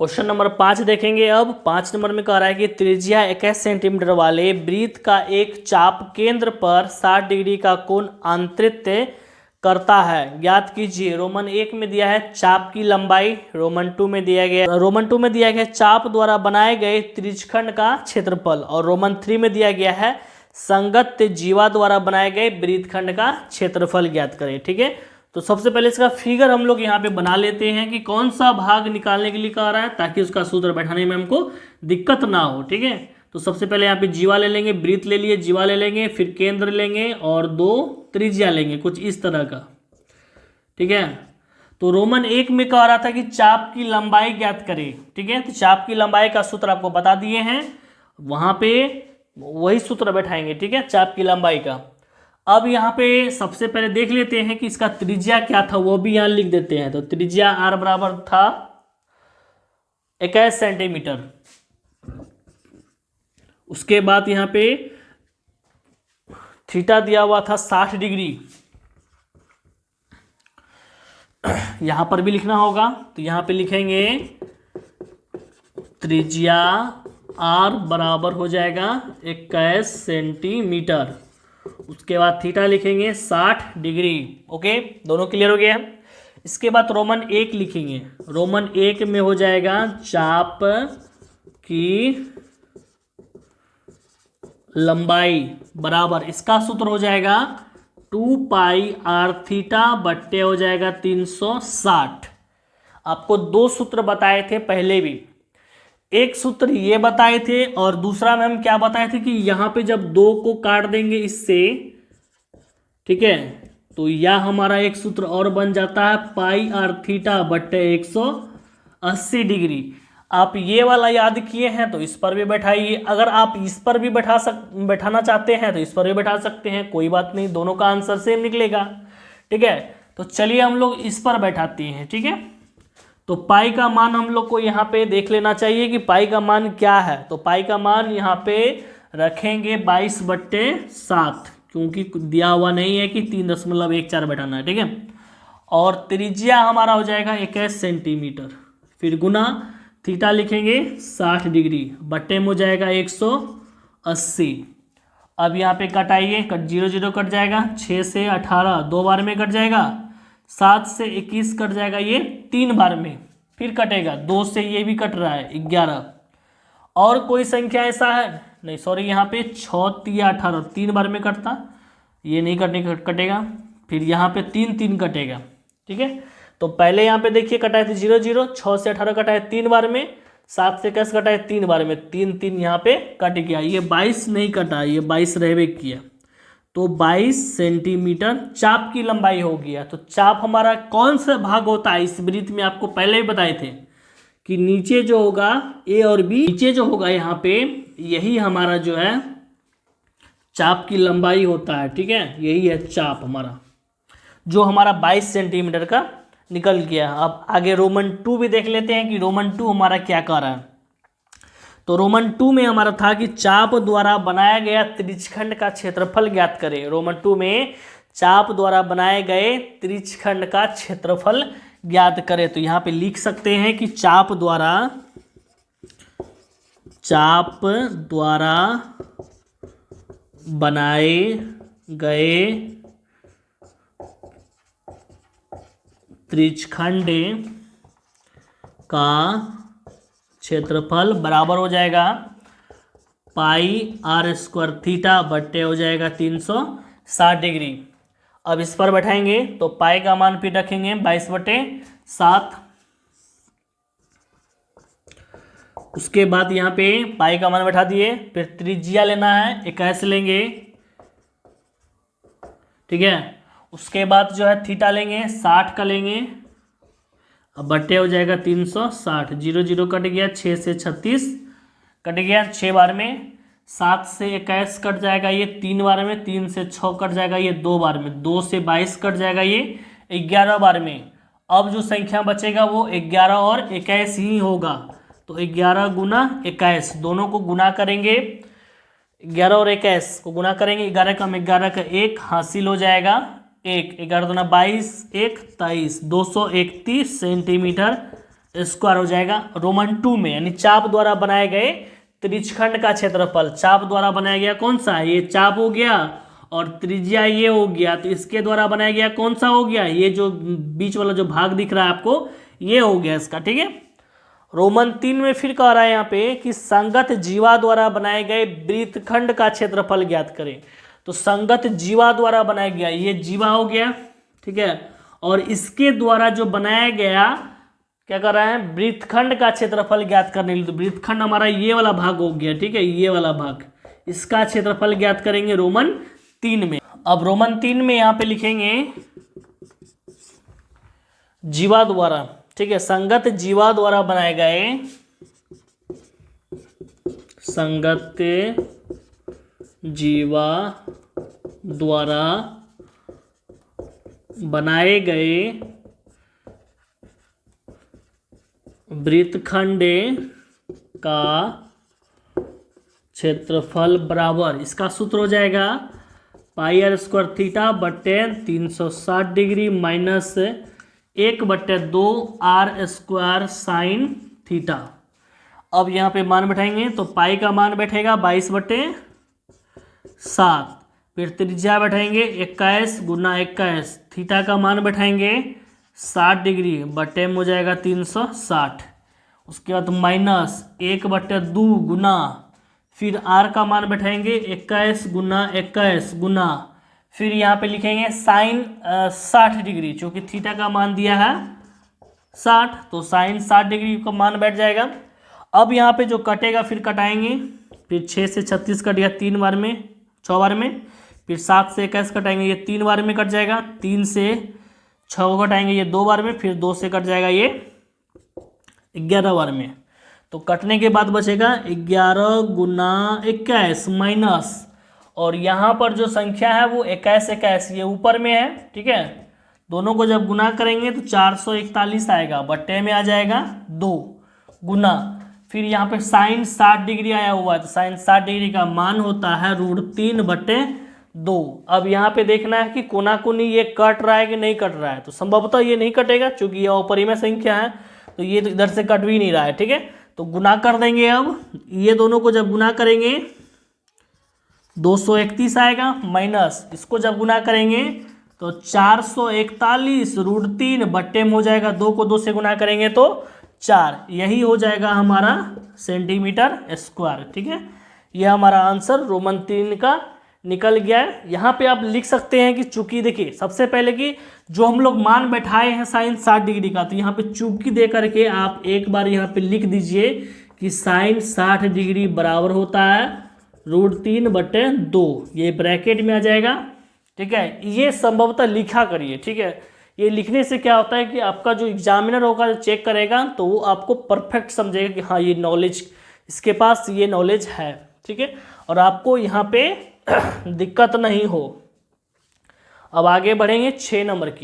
Question number 5 देखेंगे। अब 5 number में कह रहा है कि त्रिज्या 21 सेंटीमीटर वाले वृत्त का एक चाप केंद्र पर 60 डिग्री का कोण अंतरित करता है, ज्ञात कीजिए। रोमन 1 में दिया है चाप की लंबाई, रोमन 2 में दिया गया चाप द्वारा बनाए गए त्रिज्यखंड का क्षेत्रफल, और रोमन 3 में दिया गया है संगत जीवा द्वारा बनाए गए वृत्तखंड का क्षेत्रफल ज्ञात करें। ठीक है, तो सबसे पहले इसका फिगर हम लोग यहाँ पे बना लेते हैं कि कौन सा भाग निकालने के लिए कह रहा है, ताकि उसका सूत्र बैठाने में हमको दिक्कत ना हो। ठीक है, तो सबसे पहले यहाँ पे जीवा ले लेंगे, वृत्त ले लिए, जीवा ले लेंगे, फिर केंद्र लेंगे और 2 त्रिज्या लेंगे, कुछ इस तरह का। ठीक है, तो रोमन 1 में कह रहा था कि चाप की लंबाई ज्ञात करें। ठीक है, तो चाप की लंबाई का सूत्र आपको बता दिए हैं, वहां पे वही सूत्र बैठाएंगे। ठीक है, चाप की लंबाई का। अब यहाँ पे सबसे पहले देख लेते हैं कि इसका त्रिज्या क्या था, वो भी यहाँ लिख देते हैं। तो त्रिज्या आर बराबर था 21 सेंटीमीटर। उसके बाद यहाँ पे थीटा दिया हुआ था 60 डिग्री, यहां पर भी लिखना होगा। तो यहां पे लिखेंगे त्रिज्या आर बराबर हो जाएगा 21 सेंटीमीटर। उसके बाद थीटा लिखेंगे 60 डिग्री। ओके, दोनों क्लियर हो गया। इसके बाद रोमन 1 लिखेंगे। रोमन 1 में हो जाएगा चाप की लंबाई बराबर, इसका सूत्र हो जाएगा 2 पाई आर थीटा बट्टे हो जाएगा 360। आपको 2 सूत्र बताए थे पहले भी, एक सूत्र ये बताए थे और दूसरा में हम क्या बताए थे कि यहां पे जब 2 को काट देंगे इससे, ठीक है, तो यह हमारा एक सूत्र और बन जाता है पाई आर थीटा बट्टे 180 डिग्री। आप ये वाला याद किए हैं तो इस पर भी बैठाइए, अगर आप इस पर भी बैठाना चाहते हैं तो इस पर भी बैठा सकते हैं, कोई बात नहीं, दोनों का आंसर सेम निकलेगा। ठीक है, तो चलिए हम लोग इस पर बैठाते हैं। ठीक है, तो पाई का मान हम लोग को यहाँ पे देख लेना चाहिए कि पाई का मान क्या है। तो पाई का मान यहाँ पे रखेंगे 22/7, क्योंकि दिया हुआ नहीं है कि 3.14 बैठाना है। ठीक है, और त्रिज्या हमारा हो जाएगा 21 सेंटीमीटर, फिर गुना थीटा लिखेंगे 60 डिग्री, बट्टे में हो जाएगा 180। अब यहाँ पे कटाइए, 0 0 कट जाएगा, 6 से 18 2 बार में कट जाएगा, 7 से 21 कट जाएगा, ये 3 बार में, फिर कटेगा 2 से ये भी कट रहा है 11। और कोई संख्या ऐसा है नहीं, सॉरी, यहाँ पे 6 3 18 3 बार में कटता, ये नहीं कटेगा, फिर यहाँ पे 3 3 कटेगा। ठीक है, तो पहले यहाँ पे देखिए कटाए थे 0 0, 6 से 18 कटाए 3 बार में, 7 से 21 कटाए 3 बार में, 3 3 यहाँ पे कट गया, ये 22 नहीं कटा, ये 22 रहबे किया, तो 22 सेंटीमीटर चाप की लंबाई हो गया। तो चाप हमारा कौन सा भाग होता है इस वृत्त में, आपको पहले ही बताए थे कि नीचे जो होगा ए और बी, नीचे जो होगा यहाँ पे, यही हमारा जो है चाप की लंबाई होता है। ठीक है, यही है चाप हमारा, जो हमारा 22 सेंटीमीटर का निकल गया। अब आगे रोमन 2 भी देख लेते हैं कि रोमन 2 हमारा क्या कर रहा है। तो रोमन 2 में हमारा था कि चाप द्वारा बनाया गया त्रिज्यखंड का क्षेत्रफल ज्ञात करें। रोमन 2 में चाप द्वारा बनाए गए त्रिज्यखंड का क्षेत्रफल ज्ञात करें। तो यहाँ पे लिख सकते हैं कि चाप द्वारा बनाए गए त्रिज्यखंड का क्षेत्रफल बराबर हो जाएगा पाई आर स्क्वायर थीटा बट्टे हो जाएगा 360 डिग्री। अब इस पर बैठाएंगे तो पाई का मान फिर रखेंगे 22/7। उसके बाद यहाँ पे पाई का मान बैठा दिए, फिर त्रिज्या लेना है 21 लेंगे। ठीक है, उसके बाद जो है थीटा लेंगे 60 का लेंगे, अब बट्टे हो जाएगा 360, 0 0 कट गया, 6 से 36 कट गया 6 बार में, 7 से 21 कट जाएगा ये 3 बार में, 3 से 6 कट जाएगा ये 2 बार में, 2 से 22 कट जाएगा ये 11 बार में। अब जो संख्या बचेगा वो 11 और 21 ही होगा। तो 11 गुना 21, दोनों को गुना करेंगे, 11 और 21 को गुना करेंगे, 11 कम 11 का 1 हासिल हो जाएगा 1, 11 दूना 22, 1 23, 231 सेंटीमीटर स्क्वायर हो जाएगा। रोमन 2 में यानी चाप द्वारा बनाए गए त्रिज्यखंड का क्षेत्रफल, चाप द्वारा बनाया गया कौन सा, ये चाप हो गया और त्रिज्या ये हो गया, तो इसके द्वारा बनाया गया कौन सा हो गया, ये जो बीच वाला जो भाग दिख रहा है आपको, ये हो गया इसका, ठीक है। रोमन 3 में फिर कह रहा है यहाँ पे कि संगत जीवा द्वारा बनाए गए वृत्तखंड का क्षेत्रफल ज्ञात करें। तो संगत जीवा द्वारा बनाया गया, ये जीवा हो गया, ठीक है, और इसके द्वारा जो बनाया गया क्या कर रहा है, वृत्तखंड का क्षेत्रफल ज्ञात करने के लिए। तो वृत्तखंड हमारा ये वाला भाग हो गया, ठीक है, ये वाला भाग, इसका क्षेत्रफल ज्ञात करेंगे रोमन 3 में। अब रोमन 3 में यहाँ पे लिखेंगे जीवा द्वारा, ठीक है, संगत जीवा द्वारा बनाए गए, संगत जीवा द्वारा बनाए गए वृत्तखंड का क्षेत्रफल बराबर, इसका सूत्र हो जाएगा पाई आर स्क्वायर थीटा बटे 360 degree minus 1/2 R square sine theta. अब यहाँ पे मान बैठाएंगे तो पाई का मान बैठेगा 22/7, फिर त्रिज्या बैठाएंगे 21 गुना 21, थीटा का मान बैठाएंगे 60 डिग्री, बटे में हो जाएगा 360, उसके बाद माइनस 1/2 गुना, फिर आर का मान बैठाएंगे 21 गुना 21 गुना, फिर यहाँ पे लिखेंगे साइन 60 डिग्री, चूँकि थीटा का मान दिया है 60, तो साइन 60 डिग्री का मान बैठ जाएगा। अब यहाँ पे जो कटेगा फिर कटाएंगे, फिर 6 से 36 कट गया 3 बार में, 6 बार में, फिर 7 से 21 कटाएंगे, ये 3 बार में कट जाएगा, 3 से 6 कटाएंगे ये 2 बार में, फिर 2 से कट जाएगा ये 11 बार में। तो कटने के बाद बचेगा 11 गुना 21 माइनस, और यहाँ पर जो संख्या है वो 21 ये ऊपर में है, ठीक है, दोनों को जब गुना करेंगे तो 441 आएगा, बट्टे में आ जाएगा 2 गुना, फिर यहाँ पे साइन 60 डिग्री आया हुआ है, तो साइन 60 डिग्री का मान होता है √3/2। अब यहाँ पे देखना है कि कोना कोनी ये कट रहा है कि नहीं कट रहा है, तो संभवतः ये नहीं कटेगा क्योंकि ये अपरिमेय संख्या है, तो ये तो इधर से कट भी नहीं रहा है, ठीक है, तो गुना कर देंगे। अब ये दोनों को जब गुना करेंगे 231 आएगा, माइनस इसको जब गुना करेंगे तो 441 √3 बट्टे में हो जाएगा, 2 को 2 से गुना करेंगे तो 4, यही हो जाएगा हमारा सेंटीमीटर स्क्वायर, ठीक है। यह हमारा आंसर रोमन 3 का निकल गया है। यहाँ पे आप लिख सकते हैं कि चूंकि देखिए सबसे पहले कि जो हम लोग मान बैठाए हैं साइन 60 डिग्री का, तो यहाँ पे चूंकि दे करके आप एक बार यहाँ पे लिख दीजिए कि साइन 60 डिग्री बराबर होता है √3/2, ये ब्रैकेट में आ जाएगा, ठीक है। ये संभवतः लिखा करिए, ठीक है, ये लिखने से क्या होता है कि आपका जो एग्जामिनर होगा चेक करेगा तो वो आपको परफेक्ट समझेगा कि हाँ ये नॉलेज, इसके पास ये नॉलेज है, ठीक है, और आपको यहाँ पे दिक्कत नहीं हो। अब आगे बढ़ेंगे 6 नंबर की।